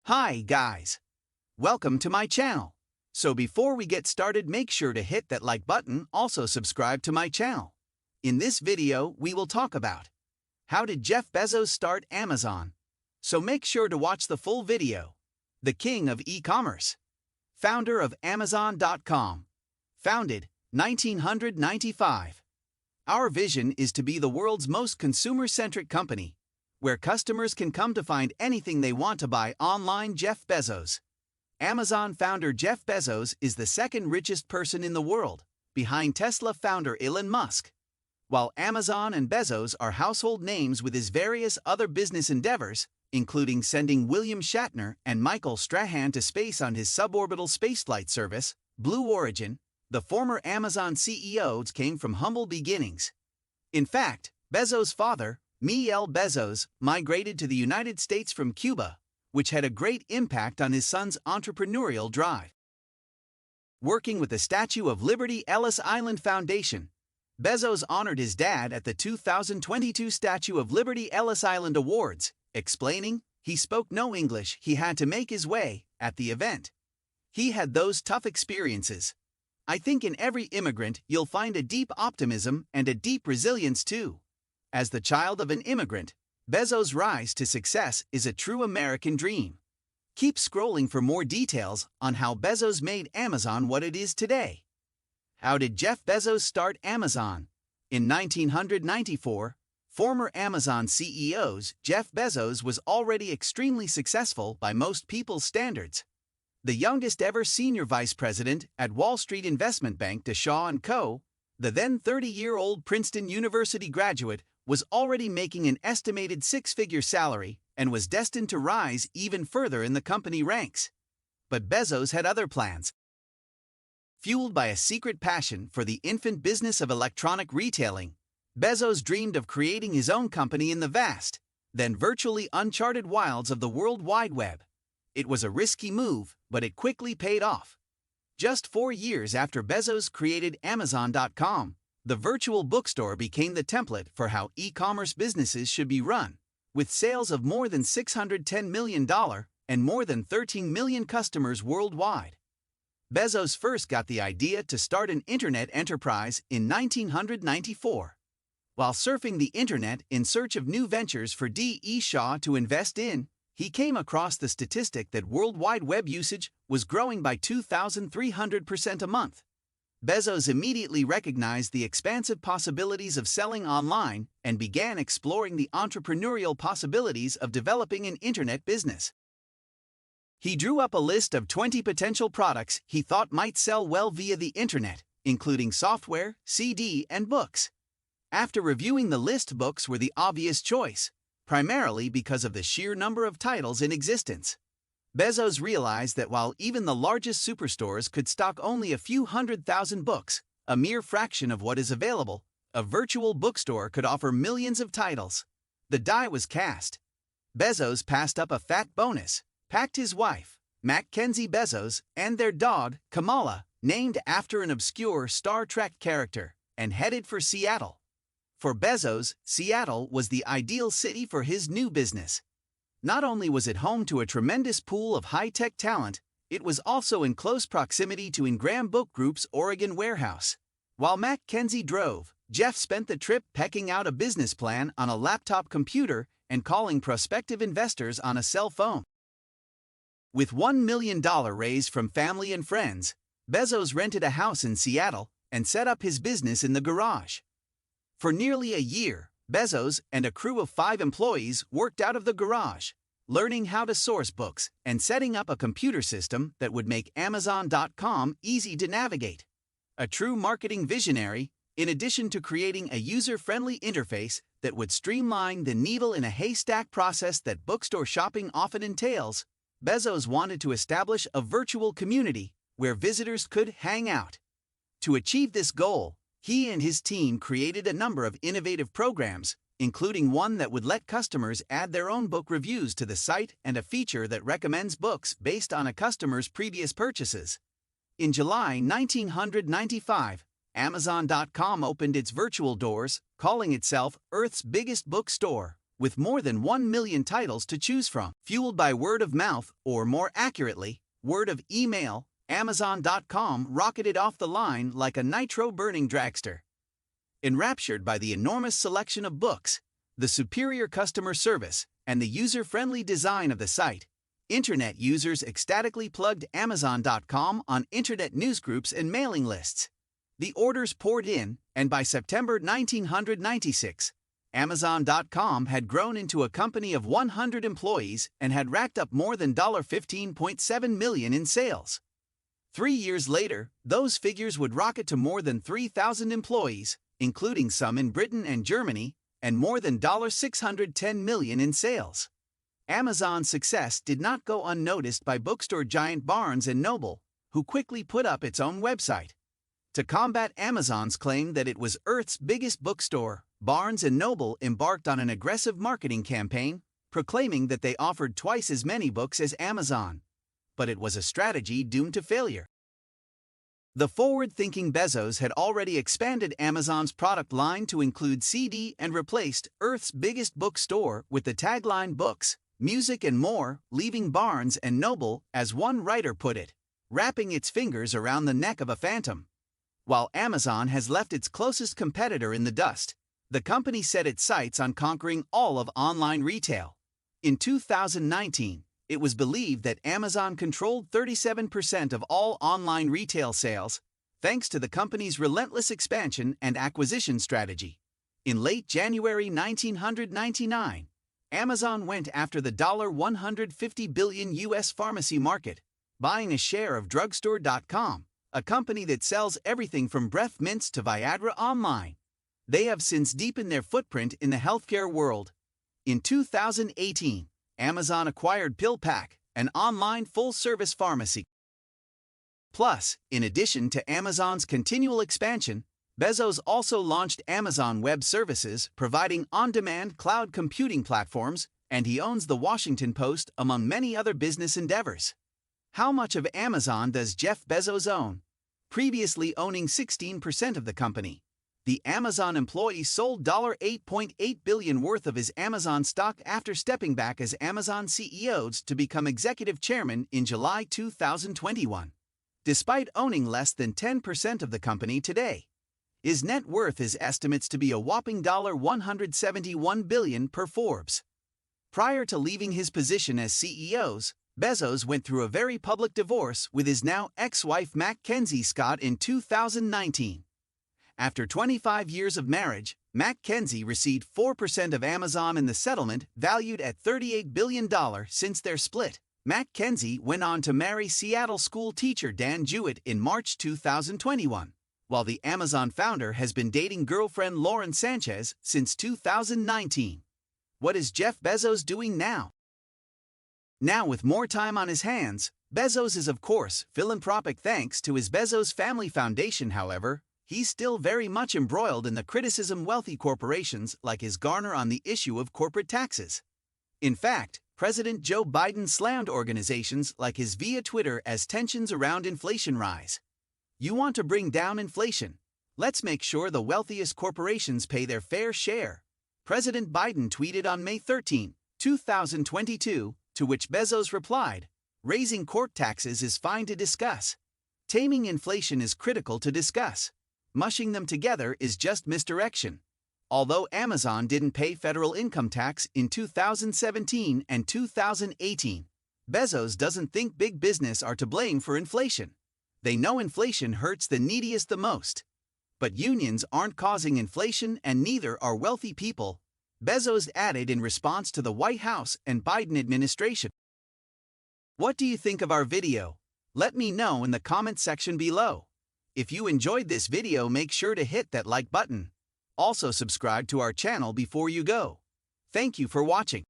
Hi guys! Welcome to my channel. So before we get started, make sure to hit that like button, also subscribe to my channel. In this video, we will talk about how did Jeff Bezos start Amazon? So make sure to watch the full video. The king of e-commerce. Founder of Amazon.com. Founded 1995. Our vision is to be the world's most consumer-centric company, where customers can come to find anything they want to buy online. Jeff Bezos. Amazon founder Jeff Bezos is the second richest person in the world, behind Tesla founder Elon Musk. While Amazon and Bezos are household names with his various other business endeavors, including sending William Shatner and Michael Strahan to space on his suborbital spaceflight service, Blue Origin, the former Amazon CEO came from humble beginnings. In fact, Bezos' father, Miguel Bezos, migrated to the United States from Cuba, which had a great impact on his son's entrepreneurial drive. Working with the Statue of Liberty Ellis Island Foundation, Bezos honored his dad at the 2022 Statue of Liberty Ellis Island Awards, explaining, "He spoke no English, he had to make his way," at the event. He had those tough experiences. I think in every immigrant you'll find a deep optimism and a deep resilience too. As the child of an immigrant, Bezos' rise to success is a true American dream. Keep scrolling for more details on how Bezos made Amazon what it is today. How did Jeff Bezos start Amazon? In 1994, former Amazon CEO Jeff Bezos was already extremely successful by most people's standards. The youngest ever senior vice president at Wall Street investment bank Shaw & Co., the then 30-year-old Princeton University graduate, was already making an estimated six-figure salary and was destined to rise even further in the company ranks. But Bezos had other plans. Fueled by a secret passion for the infant business of electronic retailing, Bezos dreamed of creating his own company in the vast, then virtually uncharted wilds of the World Wide Web. It was a risky move, but it quickly paid off. Just 4 years after Bezos created Amazon.com, the virtual bookstore became the template for how e-commerce businesses should be run, with sales of more than $610 million and more than 13 million customers worldwide. Bezos first got the idea to start an internet enterprise in 1994. While surfing the internet in search of new ventures for Shaw to invest in, he came across the statistic that World Wide Web usage was growing by 2,300% a month. Bezos immediately recognized the expansive possibilities of selling online and began exploring the entrepreneurial possibilities of developing an internet business. He drew up a list of 20 potential products he thought might sell well via the internet, including software, CD, and books. After reviewing the list, books were the obvious choice, primarily because of the sheer number of titles in existence. Bezos realized that while even the largest superstores could stock only a few 100,000 books, a mere fraction of what is available, a virtual bookstore could offer millions of titles. The die was cast. Bezos passed up a fat bonus, packed his wife, Mackenzie Bezos, and their dog, Kamala, named after an obscure Star Trek character, and headed for Seattle. For Bezos, Seattle was the ideal city for his new business. Not only was it home to a tremendous pool of high-tech talent, it was also in close proximity to Ingram Book Group's Oregon warehouse. While Mackenzie drove, Jeff spent the trip pecking out a business plan on a laptop computer and calling prospective investors on a cell phone. With $1 million raised from family and friends, Bezos rented a house in Seattle and set up his business in the garage. For nearly a year, Bezos and a crew of 5 employees worked out of the garage, learning how to source books and setting up a computer system that would make Amazon.com easy to navigate. A true marketing visionary, in addition to creating a user-friendly interface that would streamline the needle-in-a-haystack process that bookstore shopping often entails, Bezos wanted to establish a virtual community where visitors could hang out. To achieve this goal, he and his team created a number of innovative programs, including one that would let customers add their own book reviews to the site and a feature that recommends books based on a customer's previous purchases. In July 1995, Amazon.com opened its virtual doors, calling itself Earth's biggest bookstore, with more than 1 million titles to choose from. Fueled by word of mouth, or more accurately, word of email, Amazon.com rocketed off the line like a nitro-burning dragster. Enraptured by the enormous selection of books, the superior customer service, and the user-friendly design of the site, Internet users ecstatically plugged Amazon.com on Internet newsgroups and mailing lists. The orders poured in, and by September 1996, Amazon.com had grown into a company of 100 employees and had racked up more than $15.7 million in sales. 3 years later, those figures would rocket to more than 3,000 employees, including some in Britain and Germany, and more than $610 million in sales. Amazon's success did not go unnoticed by bookstore giant Barnes & Noble, who quickly put up its own website. To combat Amazon's claim that it was Earth's biggest bookstore, Barnes & Noble embarked on an aggressive marketing campaign, proclaiming that they offered twice as many books as Amazon. But it was a strategy doomed to failure. The forward-thinking Bezos had already expanded Amazon's product line to include CD and replaced Earth's biggest bookstore with the tagline "Books, Music and More," leaving Barnes & Noble, as one writer put it, wrapping its fingers around the neck of a phantom. While Amazon has left its closest competitor in the dust, the company set its sights on conquering all of online retail. In 2019, it was believed that Amazon controlled 37% of all online retail sales, thanks to the company's relentless expansion and acquisition strategy. In late January 1999, Amazon went after the $150 billion U.S. pharmacy market, buying a share of Drugstore.com, a company that sells everything from breath mints to Viagra online. They have since deepened their footprint in the healthcare world. In 2018, Amazon acquired PillPack, an online full-service pharmacy. Plus, in addition to Amazon's continual expansion, Bezos also launched Amazon Web Services, providing on-demand cloud computing platforms, and he owns the Washington Post, among many other business endeavors. How much of Amazon does Jeff Bezos own? Previously owning 16% of the company, the Amazon employee sold $8.8 billion worth of his Amazon stock after stepping back as Amazon CEO to become executive chairman in July 2021. Despite owning less than 10% of the company today, his net worth is estimated to be a whopping $171 billion per Forbes. Prior to leaving his position as CEO, Bezos went through a very public divorce with his now ex-wife Mackenzie Scott in 2019. After 25 years of marriage, Mackenzie received 4% of Amazon in the settlement, valued at $38 billion since their split. Mackenzie went on to marry Seattle school teacher Dan Jewett in March 2021, while the Amazon founder has been dating girlfriend Lauren Sanchez since 2019. What is Jeff Bezos doing now? Now, with more time on his hands, Bezos is of course philanthropic thanks to his Bezos Family Foundation. However, he's still very much embroiled in the criticism wealthy corporations like his garner on the issue of corporate taxes. In fact, President Joe Biden slammed organizations like his via Twitter as tensions around inflation rise. You want to bring down inflation? Let's make sure the wealthiest corporations pay their fair share. President Biden tweeted on May 13, 2022, to which Bezos replied, "Raising court taxes is fine to discuss. Taming inflation is critical to discuss. Mushing them together is just misdirection." Although Amazon didn't pay federal income tax in 2017 and 2018, Bezos doesn't think big business are to blame for inflation. They know inflation hurts the neediest the most. But unions aren't causing inflation, and neither are wealthy people, Bezos added in response to the White House and Biden administration. What do you think of our video? Let me know in the comment section below. If you enjoyed this video, make sure to hit that like button. Also subscribe to our channel before you go. Thank you for watching.